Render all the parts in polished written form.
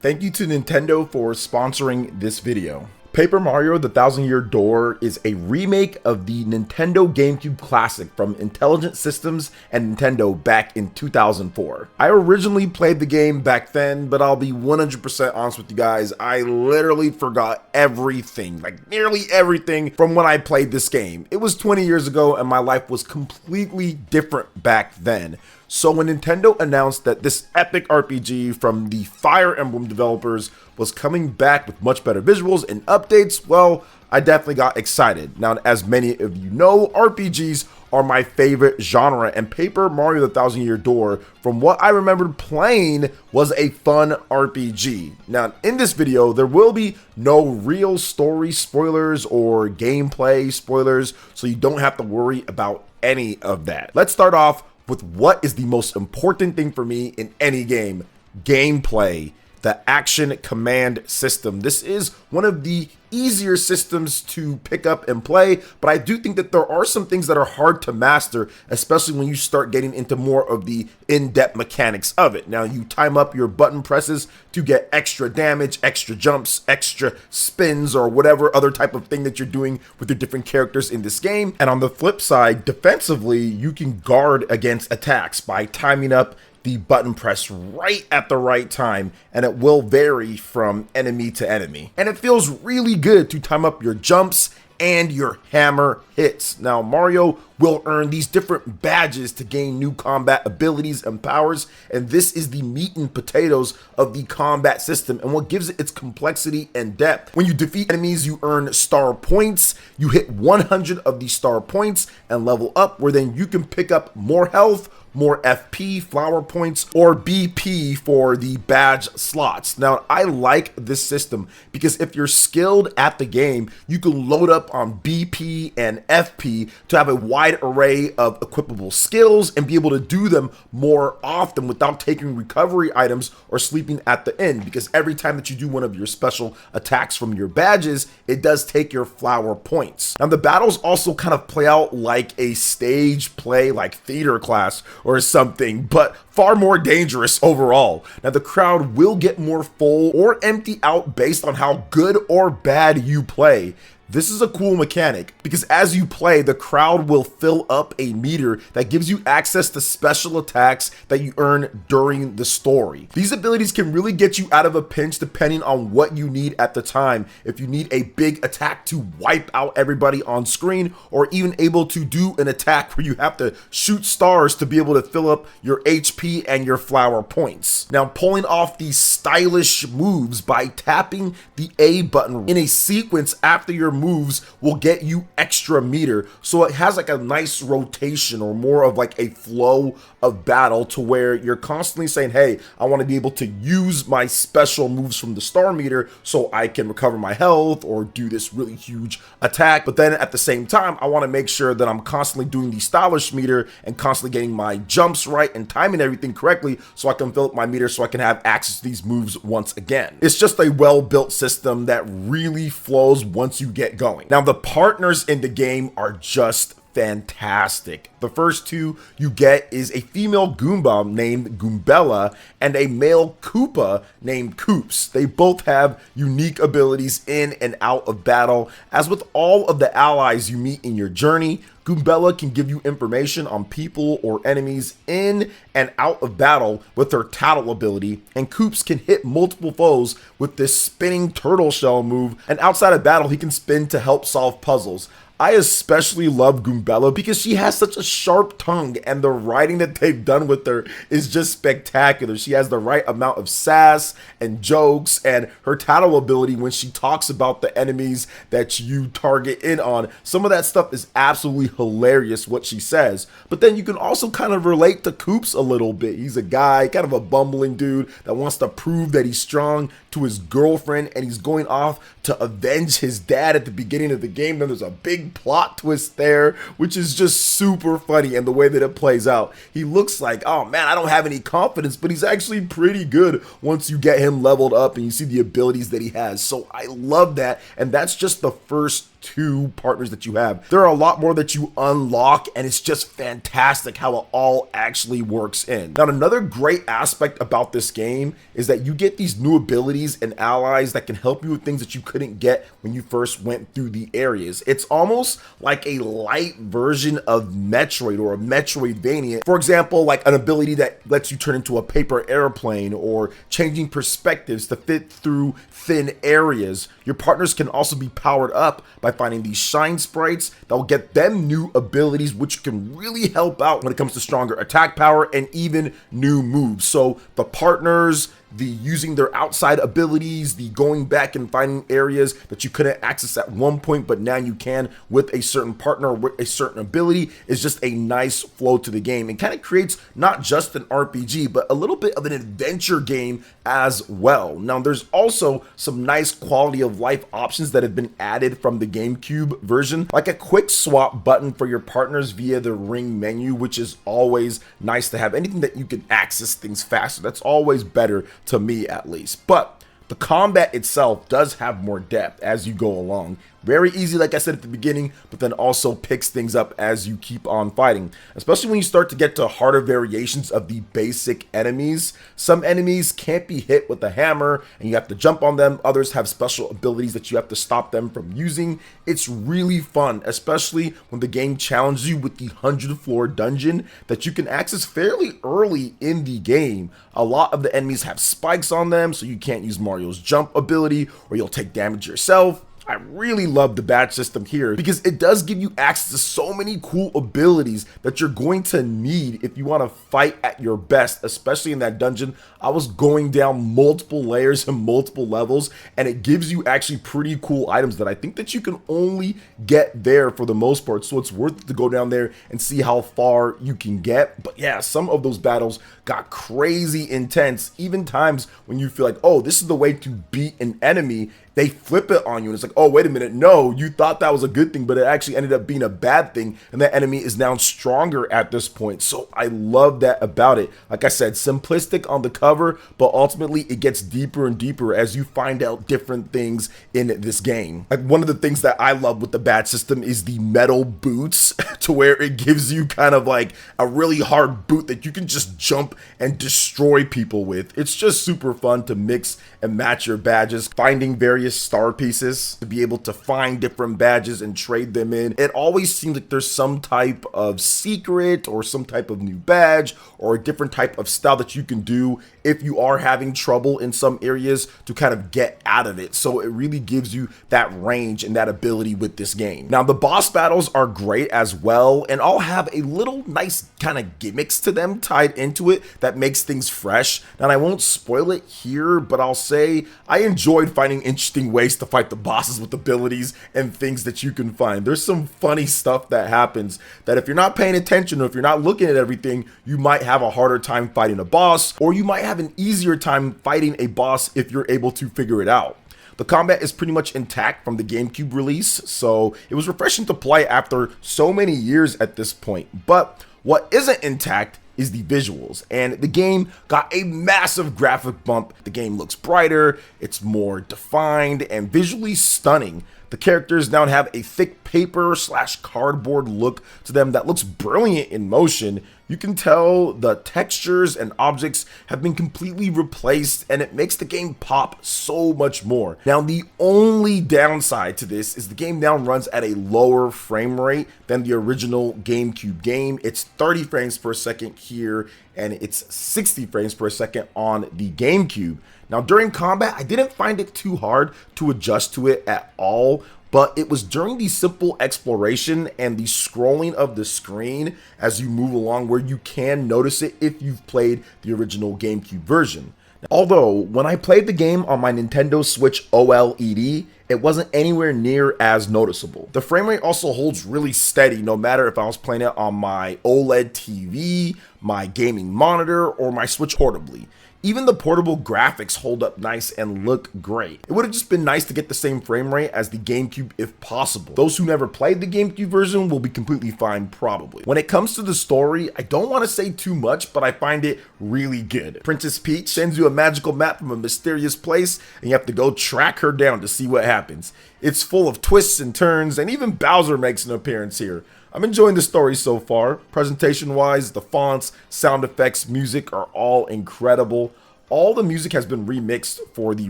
Thank you to Nintendo for sponsoring this video. Paper Mario: The Thousand Year Door is a remake of the Nintendo GameCube classic from Intelligent Systems and Nintendo back in 2004. I originally played the game back then, but I'll be 100% honest with you guys, I literally forgot everything, like nearly everything from when I played this game. It was 20 years ago and my life was completely different back then. So when Nintendo announced that this epic RPG from the Fire Emblem developers was coming back with much better visuals and updates, well, I definitely got excited. Now, as many of you know, RPGs are my favorite genre, and Paper Mario: The Thousand Year Door, from what I remembered playing, was a fun RPG. Now, in this video, there will be no real story spoilers or gameplay spoilers, so you don't have to worry about any of that. Let's start off with what is the most important thing for me in any game: gameplay, the action command system. This is one of the easier systems to pick up and play, but I do think that there are some things that are hard to master, especially when you start getting into more of the in-depth mechanics of it. Now, you time up your button presses to get extra damage, extra jumps, extra spins, or whatever other type of thing that you're doing with your different characters in this game. And on the flip side, defensively, you can guard against attacks by timing up the button press right at the right time, and it will vary from enemy to enemy. And it feels really good to time up your jumps and your hammer hits. Now, Mario will earn these different badges to gain new combat abilities and powers, and this is the meat and potatoes of the combat system and what gives it its complexity and depth. When you defeat enemies, you earn star points. You hit 100 of these star points and level up, where then you can pick up more health, more FP, flower points, or BP for the badge slots. Now, I like this system because if you're skilled at the game, you can load up on BP and FP to have a wide array of equipable skills and be able to do them more often without taking recovery items or sleeping at the end, because every time that you do one of your special attacks from your badges, it does take your flower points. Now, the battles also kind of play out like a stage play, like theater class or something, but far more dangerous overall. Now, the crowd will get more full or empty out based on how good or bad you play. This is a cool mechanic because as you play, the crowd will fill up a meter that gives you access to special attacks that you earn during the story. These abilities can really get you out of a pinch depending on what you need at the time. If you need a big attack to wipe out everybody on screen, or even able to do an attack where you have to shoot stars to be able to fill up your HP and your flower points. Now, pulling off these stylish moves by tapping the A button in a sequence after your moves will get you extra meter, so it has like a nice rotation or more of like a flow of battle to where you're constantly saying, hey, I want to be able to use my special moves from the star meter so I can recover my health or do this really huge attack, but then at the same time I want to make sure that I'm constantly doing the stylish meter and constantly getting my jumps right and timing everything correctly so I can fill up my meter so I can have access to these moves once again. It's just a well-built system that really flows once you get going. Now, the partners in the game are just fantastic. The first two you get is a female Goomba named Goombella and a male Koopa named Koops. They both have unique abilities in and out of battle. As with all of the allies you meet in your journey, Goombella can give you information on people or enemies in and out of battle with her tattle ability, and Koops can hit multiple foes with this spinning turtle shell move, and outside of battle he can spin to help solve puzzles. I especially love Goombella because she has such a sharp tongue, and the writing that they've done with her is just spectacular. She has the right amount of sass and jokes, and her tattle ability when she talks about the enemies that you target in on, some of that stuff is absolutely hilarious what she says. But then you can also kind of relate to Koops a little bit. He's a guy, kind of a bumbling dude that wants to prove that he's strong, to his girlfriend, and he's going off to avenge his dad at the beginning of the game. Then there's a big plot twist there, which is just super funny, and the way that it plays out. He looks like, oh man, I don't have any confidence, but he's actually pretty good once you get him leveled up and you see the abilities that he has. So I love that, and that's just the first 2 partners that you have. There are a lot more that you unlock, and it's just fantastic how it all actually works in. Now, another great aspect about this game is that you get these new abilities and allies that can help you with things that you couldn't get when you first went through the areas. It's almost like a light version of Metroid or a Metroidvania. For example, like an ability that lets you turn into a paper airplane, or changing perspectives to fit through thin areas. Your partners can also be powered up by finding these shine sprites that will get them new abilities, which can really help out when it comes to stronger attack power and even new moves. So the partners, the using their outside abilities, the going back and finding areas that you couldn't access at one point, but now you can with a certain partner or with a certain ability, is just a nice flow to the game, and kind of creates not just an RPG, but a little bit of an adventure game as well. Now, there's also some nice quality of life options that have been added from the GameCube version, like a quick swap button for your partners via the ring menu, which is always nice to have. Anything that you can access things faster, that's always better, to me at least. But the combat itself does have more depth as you go along. Very easy, like I said at the beginning, but then also picks things up as you keep on fighting, especially when you start to get to harder variations of the basic enemies. Some enemies can't be hit with a hammer and you have to jump on them. Others have special abilities that you have to stop them from using. It's really fun, especially when the game challenges you with the 100th floor dungeon that you can access fairly early in the game. A lot of the enemies have spikes on them, so you can't use Mario's jump ability or you'll take damage yourself. I really love the badge system here because it does give you access to so many cool abilities that you're going to need if you want to fight at your best, especially in that dungeon. I was going down multiple layers and multiple levels, and it gives you actually pretty cool items that I think that you can only get there for the most part. So it's worth it to go down there and see how far you can get. But yeah, some of those battles got crazy intense, even times when you feel like, oh, this is the way to beat an enemy. They flip it on you and it's like, oh, wait a minute, no, you thought that was a good thing, but it actually ended up being a bad thing, and that enemy is now stronger at this point. So I love that about it. Like I said, simplistic on the cover, but ultimately it gets deeper and deeper as you find out different things in this game. Like, one of the things that I love with the badge system is the metal boots to where it gives you kind of like a really hard boot that you can just jump and destroy people with. It's just super fun to mix and match your badges, finding various star pieces to be able to find different badges and trade them in. It always seems like there's some type of secret or some type of new badge or a different type of style that you can do if you are having trouble in some areas to kind of get out of it. So it really gives you that range and that ability with this game. Now, the boss battles are great as well, and all have a little nice kind of gimmicks to them tied into it that makes things fresh. And I won't spoil it here, but I'll say I enjoyed finding interesting ways to fight the bosses with abilities and things that you can find. There's some funny stuff that happens that if you're not paying attention or if you're not looking at everything, you might have a harder time fighting a boss, or you might have an easier time fighting a boss if you're able to figure it out. The combat is pretty much intact from the GameCube release, so it was refreshing to play after so many years at this point. But what isn't intact is the visuals, and the game got a massive graphic bump. The game looks brighter, it's more defined, and visually stunning. The characters now have a thick paper / cardboard look to them that looks brilliant in motion. You can tell the textures and objects have been completely replaced, and it makes the game pop so much more. Now, the only downside to this is the game now runs at a lower frame rate than the original GameCube game. It's 30 frames per second here, and it's 60 frames per second on the GameCube. Now, during combat, I didn't find it too hard to adjust to it at all, but it was during the simple exploration and the scrolling of the screen as you move along where you can notice it if you've played the original GameCube version. Although, when I played the game on my Nintendo Switch OLED, it wasn't anywhere near as noticeable. The frame rate also holds really steady no matter if I was playing it on my OLED TV, my gaming monitor, or my Switch portably. Even the portable graphics hold up nice and look great. It would have just been nice to get the same frame rate as the GameCube if possible. Those who never played the GameCube version will be completely fine probably. When it comes to the story, I don't want to say too much, but I find it really good. Princess Peach sends you a magical map from a mysterious place, and you have to go track her down to see what happens. It's full of twists and turns, and even Bowser makes an appearance here. I'm enjoying the story so far. Presentation-wise, the fonts, sound effects, music are all incredible. All the music has been remixed for the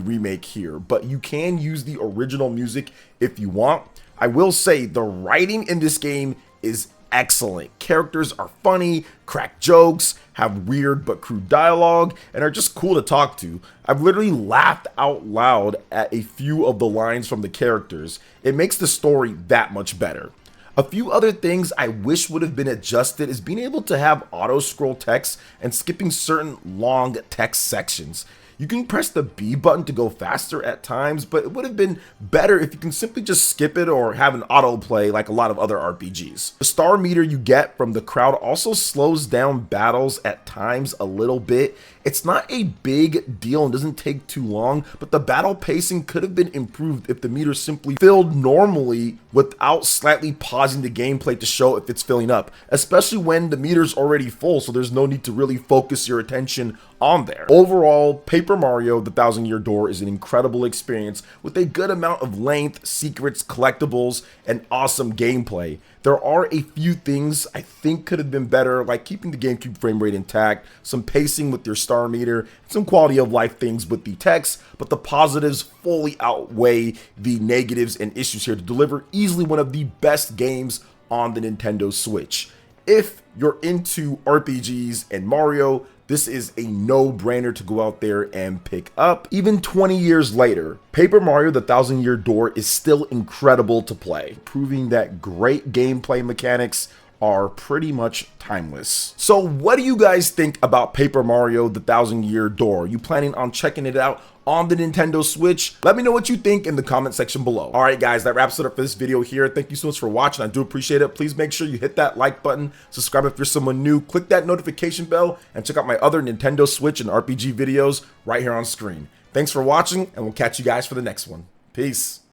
remake here, but you can use the original music if you want. I will say the writing in this game is excellent. Characters are funny, crack jokes, have weird but crude dialogue, and are just cool to talk to. I've literally laughed out loud at a few of the lines from the characters. It makes the story that much better. A few other things I wish would have been adjusted is being able to have auto scroll text and skipping certain long text sections. You can press the B button to go faster at times, but it would have been better if you can simply just skip it or have an autoplay like a lot of other RPGs. The star meter you get from the crowd also slows down battles at times a little bit. It's not a big deal and doesn't take too long, but the battle pacing could have been improved if the meter simply filled normally without slightly pausing the gameplay to show if it's filling up, especially when the meter's already full, so there's no need to really focus your attention on there. Overall, Paper Mario: The Thousand Year Door is an incredible experience with a good amount of length, secrets, collectibles, and awesome gameplay. There are a few things I think could have been better, like keeping the GameCube frame rate intact, some pacing with your star meter, some quality of life things with the text, but the positives fully outweigh the negatives and issues here to deliver easily one of the best games on the Nintendo Switch. If you're into RPGs and Mario, this is a no-brainer to go out there and pick up. Even 20 years later, Paper Mario: The Thousand Year Door is still incredible to play, proving that great gameplay mechanics are pretty much timeless. So what do you guys think about Paper Mario: The Thousand Year Door? Are you planning on checking it out on the Nintendo Switch? Let me know what you think in the comment section below. All right, guys, that wraps it up for this video here. Thank you so much for watching. I do appreciate it. Please make sure you hit that like button, subscribe if you're someone new, click that notification bell, and check out my other Nintendo Switch and RPG videos right here on screen. Thanks for watching, and we'll catch you guys for the next one. Peace.